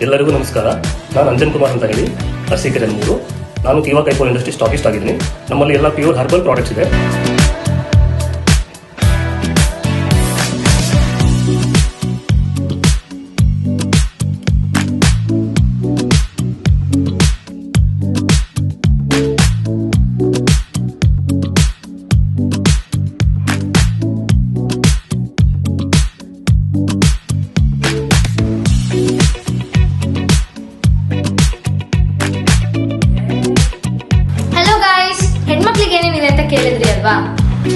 ಎಲ್ಲರಿಗೂ ನಮಸ್ಕಾರ. ನಾನು ಅಂಜನ್ ಕುಮಾರ್ ಅಂತ ಹೇಳಿ, ಅರಸೀಕೆರೆ 3. ನಾನು ಕಿವಾ ಕೈಪೋ ಇಂಡಸ್ಟ್ರಿ ಸ್ಟಾಕಿಸ್ಟ್ ಆಗಿದ್ದೀನಿ. ನಮ್ಮಲ್ಲಿ ಎಲ್ಲ ಪ್ಯೂರ್ ಹರ್ಬಲ್ ಪ್ರಾಡಕ್ಟ್ಸ್ ಇದೆ. ಹೆಣ್ಮಕ್ಳಿಗೆ ಏನೇನಿದೆ ಅಂತ ಕೇಳಿದ್ರಿ ಅಲ್ವಾ?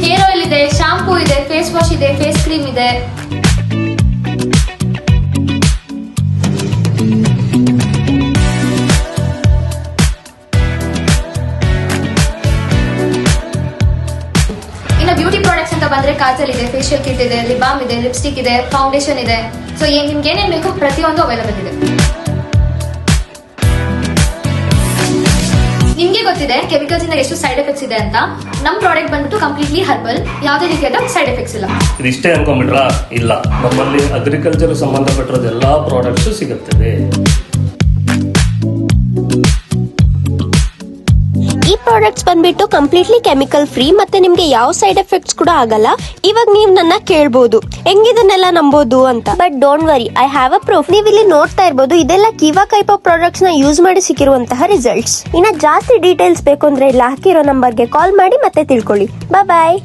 ಹೇರ್ ಆಯಿಲ್ ಇದೆ, ಶಾಂಪೂ ಇದೆ, ಫೇಸ್ ವಾಶ್ ಇದೆ, ಫೇಸ್ ಕ್ರೀಮ್ ಇದೆ. ಇನ್ನು ಬ್ಯೂಟಿ ಪ್ರಾಡಕ್ಟ್ಸ್ ಅಂತ ಬಂದ್ರೆ ಕಾಜಲ್ ಇದೆ, ಫೇಶಿಯಲ್ ಕಿಟ್ ಇದೆ, ಲಿಪ್ ಬಾಮ್ ಇದೆ, ಲಿಪ್ಸ್ಟಿಕ್ ಇದೆ, ಫೌಂಡೇಶನ್ ಇದೆ. ಸೊ ನಿಮ್ಗೆ ಏನೇನ್ ಬೇಕು ಪ್ರತಿಯೊಂದು ಅವೈಲೇಬಲ್ ಇದೆ. ನಿಮ್ಗೆ ಗೊತ್ತಿದೆ ಕೆಮಿಕಲ್ಸ್ ಇಂದ ಎಷ್ಟು ಸೈಡ್ ಎಫೆಕ್ಟ್ಸ್ ಇದೆ ಅಂತ. ನಮ್ ಪ್ರಾಡಕ್ಟ್ ಬಂದ್ಬಿಟ್ಟು ಕಂಪ್ಲೀಟ್ಲಿ ಹರ್ಬಲ್, ಯಾವುದೇ ರೀತಿಯಾದ ಸೈಡ್ ಎಫೆಕ್ಟ್ಸ್ ಇಲ್ಲ. ಇದಿಷ್ಟೇ ಅನ್ಕೊಂಡ್ಬಿಟ್ರಾ? ಇಲ್ಲ, ನಮ್ಮಲ್ಲಿ ಅಗ್ರಿಕಲ್ಚರ್ ಸಂಬಂಧಪಟ್ಟಿರೋದು ಎಲ್ಲಾ ಪ್ರಾಡಕ್ಟ್ಸ್ ಸಿಗುತ್ತದೆ. ಈ ಪ್ರಾಡಕ್ಟ್ಸ್ ಬಂದ್ಬಿಟ್ಟು ಕಂಪ್ಲೀಟ್ಲಿ ಕೆಮಿಕಲ್ ಫ್ರೀ, ಮತ್ತೆ ನಿಮ್ಗೆ ಯಾವ ಸೈಡ್ ಎಫೆಕ್ಟ್ಸ್ ಕೂಡ ಆಗಲ್ಲ. ಇವಾಗ ನೀವ್ ನನ್ನ ಕೇಳ್ಬೋದು ಹೆಂಗಿದನ್ನೆಲ್ಲ ನಂಬೋದು ಅಂತ, but don't worry, I have a proof. ನೀವು ಇಲ್ಲಿ ನೋಡ್ತಾ ಇರ್ಬೋದು, ಇದೆಲ್ಲ ಕಿವಾ ಕೈಪೋ ಪ್ರಾಡಕ್ಟ್ಸ್ ನ ಯೂಸ್ ಮಾಡಿ ಸಿಕ್ಕಿರುವಂತಹ ರಿಸಲ್ಟ್ಸ್. ಇನ್ನ ಜಾಸ್ತಿ ಡೀಟೇಲ್ಸ್ ಬೇಕು ಅಂದ್ರೆ ಇಲ್ಲಿ ಹಾಕಿರೋ ನಂಬರ್ಗೆ ಕಾಲ್ ಮಾಡಿ ಮತ್ತೆ ತಿಳ್ಕೊಳ್ಳಿ. ಬಾಯ್.